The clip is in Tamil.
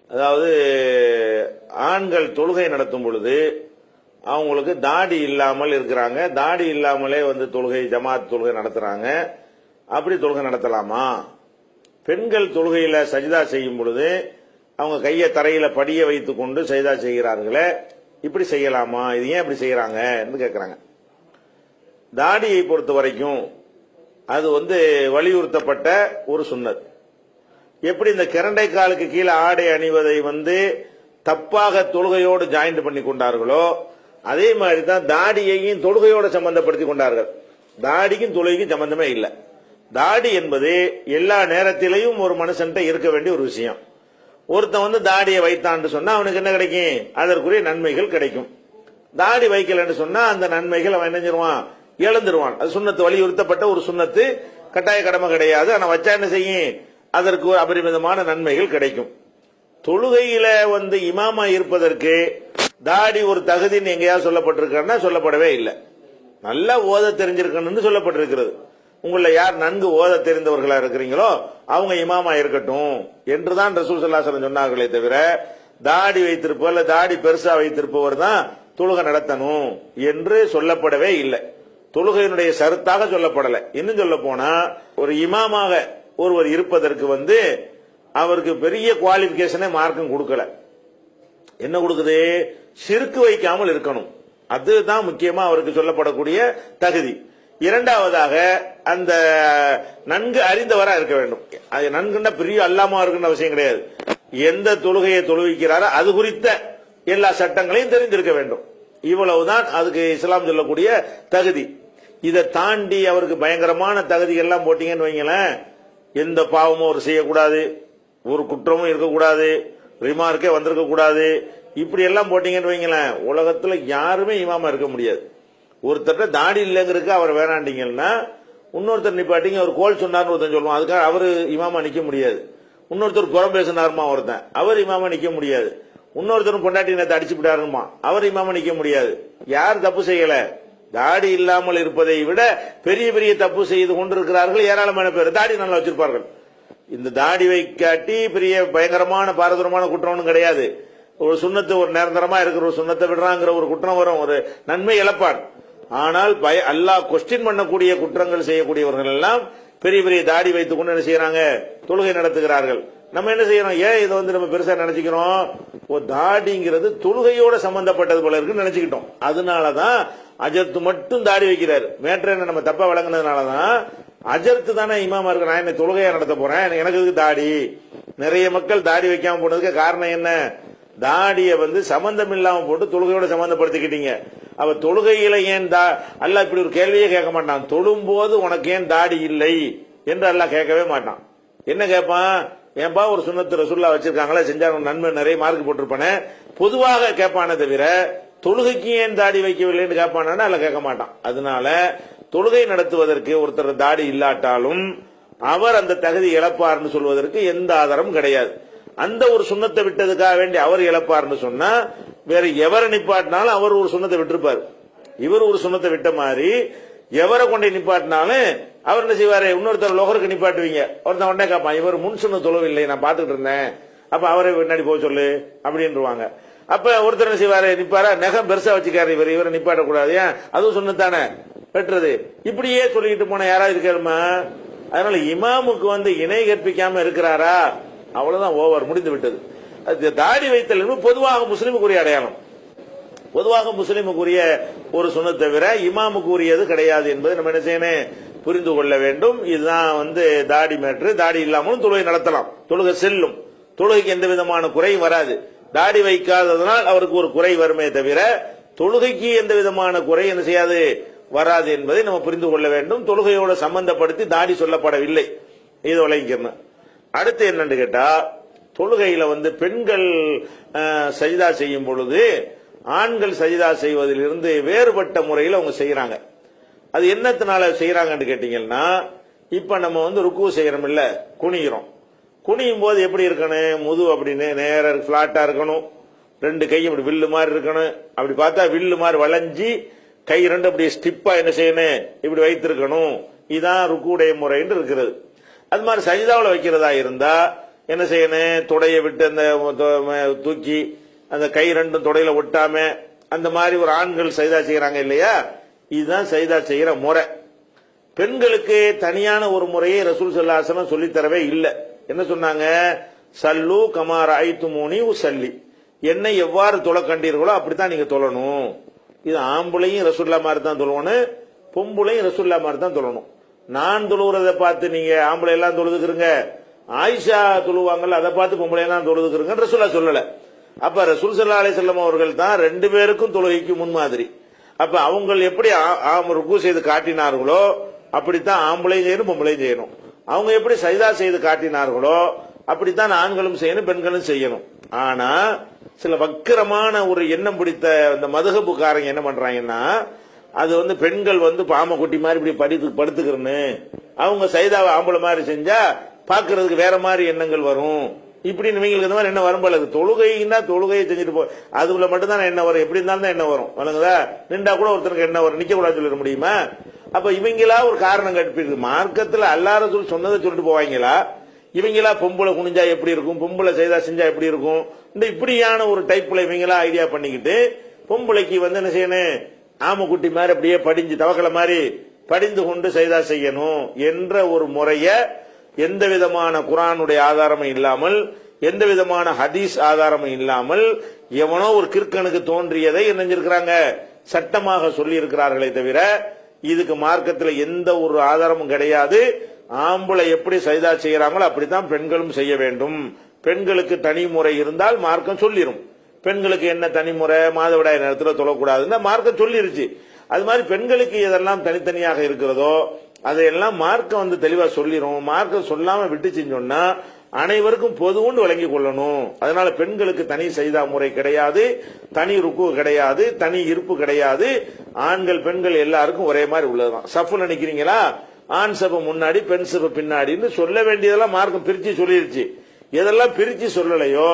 அதாவது ஆண்கள் தொழுகை நடத்தும் பொழுது அவங்களுக்கு தாடி இல்லாமல் இருக்கிறாங்க, தாடி இல்லாமலே தொழுகை ஜமாத் தொழுகை நடத்துறாங்க. அப்படி தொழுகை நடத்தலாமா? பெண்கள் தொழுகையில சஜிதா செய்யும் பொழுது அவங்க கையை தரையில படிய வைத்துக் கொண்டு சஜிதா செய்கிறார்களே, இப்படி செய்யலாமா? இது ஏன் இப்படி செய்யறாங்க என்று கேட்கிறாங்க. தாடியை பொறுத்த வரைக்கும் அது வலியுறுத்தப்பட்ட ஒரு சுன்னத். எப்படி இந்த கிரண்டை காலுக்கு கீழே ஆடை அணிவதை தப்பாக தொழுகையோடு ஜாயிண்ட் பண்ணி கொண்டார்களோ, அதே மாதிரி தான் தாடியையும் தொழுகையோடு சம்பந்தப்படுத்தி கொண்டார்கள். தாடிக்கும் தொழுகைக்கும் சம்பந்தமே இல்லை. தாடி என்பது எல்லா நேரத்திலையும் ஒரு மனுஷன்ட்ட இருக்க வேண்டிய ஒரு விஷயம். ஒருத்தன் தாடியை வைத்தான்னு சொன்னா அவனுக்கு என்ன கிடைக்கும்? அதற்குரிய நன்மைகள் கிடைக்கும். தாடி வைக்கலன்னு சொன்னா அந்த நன்மைகள் அவன் என்ன செஞ்சிருவான்? இழந்துருவான். அது சுன்னத்து, வலியுறுத்தப்பட்ட ஒரு சுன்னத்து, கட்டாய கடமை கிடையாது. ஆனா வச்சா என்ன செய்யும்? அதற்கு அபரிமிதமான நன்மைகள் கிடைக்கும். தொழுகையில இமாமா இருப்பதற்கு தாடி ஒரு தகுதின்னு எங்கேயாவது சொல்லப்பட்டிருக்கா? சொல்லப்படவே இல்லை. நல்லா ஓத தெரிஞ்சிருக்கணும்னு சொல்லப்பட்டிருக்கிறது. உங்களை யார் நன்கு ஓத தெரிந்தவர்களா இருக்கிறீங்களோ அவங்க இமாமா இருக்கட்டும் என்றுதான் ரசூல் ஸல்லல்லாஹு அலைஹி வஸல்லம் சொன்னார்களே தவிர, தாடி வைத்திருப்பவர், தாடி பெருசா வைத்திருப்பவர் தான் தொழுகை நடத்தணும் என்று சொல்லப்படவே இல்லை. தொழுகையினுடைய சருத்தாக சொல்லப்படலை. இன்னும் சொல்ல போனா, ஒரு இமாமாக ஒருவர் இருப்பதற்கு அவருக்கு பெரிய குவாலிபிகேஷனே மார்க்கம் கொடுக்கல. என்ன கொடுக்குது? ஷிர்க் வைக்காமல் இருக்கணும். அதுதான் முக்கியமா அவருக்கு சொல்லப்படக்கூடிய தகுதி. இரண்டாவதாக அந்த நன்கு அறிந்தவரா இருக்க வேண்டும். அது நன்குன்னா பெரிய அல்லாமா இருக்குன்ற அவசியம் கிடையாது. எந்த தொழுகையை தொழுவிக்கிறாரோ அது குறித்த எல்லா சட்டங்களையும் தெரிந்திருக்க வேண்டும். இவ்வளவுதான் அதுக்கு இஸ்லாம் சொல்லக்கூடிய தகுதி. இதை தாண்டி அவருக்கு பயங்கரமான தகுதிகள் எல்லாம் போட்டீங்கன்னு வைங்களேன், எந்த பாவமும் அவர் செய்யக்கூடாது, ஒரு குற்றமும் இருக்கக்கூடாது, ரிமார்க்கே வந்திருக்க கூடாது, இப்படி எல்லாம் போட்டீங்கன்னு வைங்களேன், உலகத்துல யாருமே இமாமா இருக்க முடியாது. ஒருத்தர் தாடி இல்லைங்கிறதுக்கு அவர் வேணாண்டீங்கன்னா, இன்னொருத்தர் நிப்பாட்டிங்க அவர் கோல் சொன்னார்னு ஒருத்தன் சொல்லுவான், அதுக்காக அவரு இமாமா நிக்க முடியாது. இன்னொருத்தர் புறம் பேசினாருமா ஒருத்தன், அவர் இமாமா நிக்க முடியாது. இன்னொருத்தரும் பொண்டாட்டி நேரத்தை அடிச்சு விட்டாருமா, அவர் இமாமா நிக்க முடியாது. யார் தப்பு செய்யல? தாடி இல்லாமல் இருப்பதை விட பெரிய பெரிய தப்பு செய்து கொண்டிருக்கிறார்கள் ஏராளமான பேர். தாடி நல்லா வச்சிருப்பார்கள். இந்த தாடி வைக்காட்டி பெரிய பயங்கரமான பாரதூரமான குற்றம் கிடையாது. ஒரு சுண்ணத்தை, ஒரு நிரந்தரமா இருக்கிற ஒரு சுண்ணத்தை விடுறாங்கிற ஒரு குற்றம் வரும், ஒரு நன்மை இழப்பான். ஆனால் அல்லாஹ் கொஸ்டின் பண்ணக்கூடிய குற்றங்கள் செய்யக்கூடியவர்கள் எல்லாம் பெரிய பெரிய தாடி வைத்துக் கொண்டு என்ன செய்யறாங்க? தொழுகை நடத்துகிறார்கள். நம்ம என்ன செய்யறோம்? ஏன் இதை நம்ம பெருசா நினைச்சுக்கிறோம்? தாடிங்கிறது தொழுகையோட சம்பந்தப்பட்டது போல இருக்குன்னு நினைச்சுக்கிட்டோம். அதனாலதான் அஜர்த்து மட்டும் தாடி வைக்கிறாரு. மேற்ற நம்ம தப்பா வழங்கினதுனாலதான் அஜர்த்து தானே இமாமா இருக்கு. நான் என்ன தொழுகையா நடத்த போறேன், எனக்கு இதுக்கு தாடி. நிறைய மக்கள் தாடி வைக்காம போனதுக்கு காரணம் என்ன? தாடிய சம்பந்தம் இல்லாம போட்டு தொழுகையோட சம்பந்தப்படுத்திக்கிட்டீங்க. அவ தொழுகையில ஏன் அல்லாஹ் இப்படி ஒரு கேள்வியே கேட்க மாட்டான். தொழும்போது உனக்கு ஏன் தாடி இல்லை என்று அல்லாஹ் கேட்கவே மாட்டான். என்ன கேட்பான்? ஏன்பா ஒரு சுன்னத்து ரசூலுல்லாஹ் வச்சிருக்காங்களா, செஞ்சா நன்மை நிறைய மார்க் போட்டிருப்பானே, பொதுவாக கேட்பானே தவிர தொழுகைக்கு ஏன் தாடி வைக்கவில்லைன்னு கேட்பானா அல்ல கேட்க மாட்டான். அதனால தொழுகை நடத்துவதற்கு ஒருத்தர் தாடி இல்லாட்டாலும் அவர் அந்த தகுதி இழப்பார்னு சொல்வதற்கு எந்த ஆதாரமும் கிடையாது. அந்த ஒரு சுண்ணத்தை விட்டதுக்காக வேண்டி அவர் இழப்பார்னு சொன்னா வேற எவரை நிப்பாட்டினாலும் அவர் ஒரு சுண்ணத்தை விட்டுருப்பார். இவர் ஒரு சுண்ணத்தை விட்ட மாதிரி எவரை கொண்டு நிப்பாட்டினாலும் அவர் என்ன செய்வாரு? இன்னொருத்தர் லோகருக்கு நிப்பாட்டுவீங்க, ஒருத்தன் உடனே கேட்பான், இவர் முன் சொன்ன தொழுவில்லை, நான் பாத்துக்கிட்டு இருந்தேன், அப்ப அவரை பின்னாடி போக சொல்லு அப்படின்ருவாங்க. அப்ப ஒருத்தர் என்ன செய்வாரு? நிப்பாரா, நெகம் பெருசா வச்சுக்காரு, இவரை நிப்பாட்டக்கூடாது, ஏன் அதுவும் சொன்னதானே வெட்டுறது, இப்படியே சொல்லிட்டு போன யாராவது இருக்காருமா? அதனால இமாமுக்கு இணை கற்பிக்காம இருக்கிறாரா? அவ்வளவுதான், ஓவர், முடிந்து விட்டது. தாடி வைத்தல் என்பது பொதுவாக முஸ்லிமுக்குரிய அடையாளம், பொதுவாக முஸ்லிமுக்குரிய ஒரு சுன்னத் தவிர இமாமுக்கு உரியது கிடையாது என்பதை நம்ம என்ன செய்யணும்? புரிந்து கொள்ள வேண்டும். இதுதான் தாடி மேற்று. தாடி இல்லாமலும் தொழுகை நடத்தலாம், தொழுகை செல்லும், தொழுகைக்கு எந்த விதமான குறையும் வராது. தாடி வைக்காததனால் அவருக்கு ஒரு குறை வருமே தவிர தொழுகைக்கு எந்த விதமான குறை என்ன செய்யாது, வராது என்பதை நம்ம புரிந்து கொள்ள வேண்டும். தொழுகையோட சம்பந்தப்படுத்தி தாடி சொல்லப்படவில்லை, இது விளங்கிக்கணும். அடுத்து என்னன்னு கேட்டா, தொழுகையில பெண்கள் சஜிதா செய்யும் பொழுது ஆண்கள் சஜிதா செய்வதிலிருந்து வேறுபட்ட முறையில் அவங்க செய்யறாங்க. அது என்னத்தினால செய்யறாங்கன்னு கேட்டீங்கன்னா, இப்ப நம்ம ருக்கு செய்யறோம் இல்ல, குனிகிறோம். குனியும் போது எப்படி இருக்கணும்? முது அப்படின்னு நேர பிளாட்டா இருக்கணும், ரெண்டு கை இப்படி வில்லு மாதிரி இருக்கணும். அப்படி பார்த்தா வில்லு மாதிரி வளைஞ்சி கை ரெண்டு அப்படி ஸ்டிப்பா என்ன செய்யணும்? இப்படி வைத்திருக்கணும். இதுதான் ருக்குடைய முறைன்னு இருக்கிறது. அது மாதிரி சஜிதாவில் வைக்கிறதா இருந்தா என்ன செய்யணும், தொடையை விட்டு அந்த தூக்கி அந்த கை ரெண்டும் தொடையில ஒட்டாம அந்த மாதிரி ஒரு ஆண்கள் சைதா செய்யறாங்க இல்லையா, இதுதான் சைதா செய்யற முறை. பெண்களுக்கு தனியான ஒரு முறையை ரசூல் ஸல்லல்லாஹு அலைஹி வஸல்லம் சொல்லித் தரவே இல்லை. என்ன சொன்னாங்க, சல்லு கமா ரஅய்துமூனி உஸல்லி, என்னை எவ்வாறு தொழ கண்டீர்களோ அப்படித்தான் நீங்க தொழணும். இது ஆம்பளையும் ரசூலுல்லாஹ் மாதிரி தான் தொழணும், பொம்பளையும் ரசூலுல்லாஹ் மாதிரி தான் தொழணும். நான் தொழுகிறத பார்த்து நீங்க ஆம்பளை எல்லாம் தொழுதுக்குறீங்க, ஆயிஷா தொழுவாங்கல்ல அதை பார்த்து பொம்பளை எல்லாம் தொழுதுக்குறீங்க ரசூலுல்லாஹ் சொல்லல. அப்ப ரசூல் ஸல்லல்லாஹு அலைஹி வஸல்லம் அவர்கள் தான் ரெண்டு பேருக்கும் தொழுகைக்கு முன்மாதிரி. அப்ப அவங்க எப்படி ருக்கு செய்து காட்டினார்களோ அப்படித்தான் ஆம்பளையும் செய்யணும் பொம்பளையும் செய்யணும். அவங்க எப்படி சைதா செய்து காட்டினார்களோ அப்படித்தான் ஆண்களும் செய்யணும் பெண்களும் செய்யணும். ஆனா சில வக்கிரமான ஒரு எண்ணம் பிடித்த இந்த மதுஹபுக்காரங்க என்ன பண்றாங்கன்னா, அது பெண்கள் பாம குட்டி மாதிரி இப்படி படுத்துக்கிறன்னு, அவங்க சைதாவை ஆம்பளை மாதிரி செஞ்சா பாக்குறதுக்கு வேற மாதிரி எண்ணங்கள் வரும். இப்படி இவங்களுக்கு இந்த மாதிரி என்ன வரும் போல. தொழுகைன்னா தொழுகையை செஞ்சுட்டு போ, அதுக்குள்ள மட்டும் தான் என்ன வரும், எப்படி இருந்தாலும் தான் என்ன வரும் வழங்குதா. நின்றா கூட ஒருத்தருக்கு என்ன வரும், நிக்க கூடாது சொல்லிட முடியுமா? அப்ப இவங்களா ஒரு காரணம் கற்பிருக்கு. மார்க்கத்தில் அல்லாஹ் ரசூல் சொன்னதை சொல்லிட்டு போவாங்களா, இவங்களா பொம்பளை குனிஞ்சா எப்படி இருக்கும், பொம்பளை செய்தா செஞ்சா எப்படி இருக்கும், இந்த இப்படியான ஒரு டைப்ல இவங்களா ஐடியா பண்ணிக்கிட்டு பொம்பளைக்கு என்ன செய்யணும், ஆமக்குட்டி மாதிரி அப்படியே படிஞ்சு தவக்கலை மாதிரி படிந்து கொண்டு செய்தா செய்யணும் என்ற ஒரு முறைய எந்த விதமான குர்ஆனுடைய ஆதாரமும் இல்லாமல், எந்த விதமான ஹதீஸ் ஆதாரமும் இல்லாமல் எவனோ ஒரு கிறுக்கனுக்கு தோன்றியதை என்ன செஞ்சிருக்கிறாங்க, சட்டமாக சொல்லி இருக்கிறார்களே தவிர இதுக்கு மார்க்கத்தில் எந்த ஒரு ஆதாரமும் கிடையாது. ஆம்பளை எப்படி சைதா செய்யறாங்களோ அப்படித்தான் பெண்களும் செய்ய வேண்டும். பெண்களுக்கு தனி முறை இருந்தால் மார்க்கம் சொல்லிரும். பெண்களுக்கு என்ன தனிமுறை, மாதவிடாய் நேரத்தில் தொழக்கூடாதுன்னு மார்க்கம் சொல்லிருச்சு. அது மாதிரி பெண்களுக்கு இதெல்லாம் தனித்தனியாக இருக்கிறதோ அதையெல்லாம் மார்க்கம் தெளிவா சொல்லிரும். மார்க்கம் சொல்லாம விட்டு செஞ்சோம்னா அனைவருக்கும் பொதுவுண்டு வழங்கி கொள்ளணும். அதனால பெண்களுக்கு தனி சைதா முறை கிடையாது, தனி ருக்கு கிடையாது, தனி இருப்பு கிடையாது. ஆண்கள் பெண்கள் எல்லாருக்கும் ஒரே மாதிரி உள்ளதுதான். சஃப்ல நிக்கிறீங்களா, ஆண் சபை முன்னாடி பெண் சபை பின்னாடின்னு சொல்ல வேண்டியதெல்லாம் மார்க்கம் பிரிச்சு சொல்லிருச்சு. எதெல்லாம் பிரிச்சு சொல்லலையோ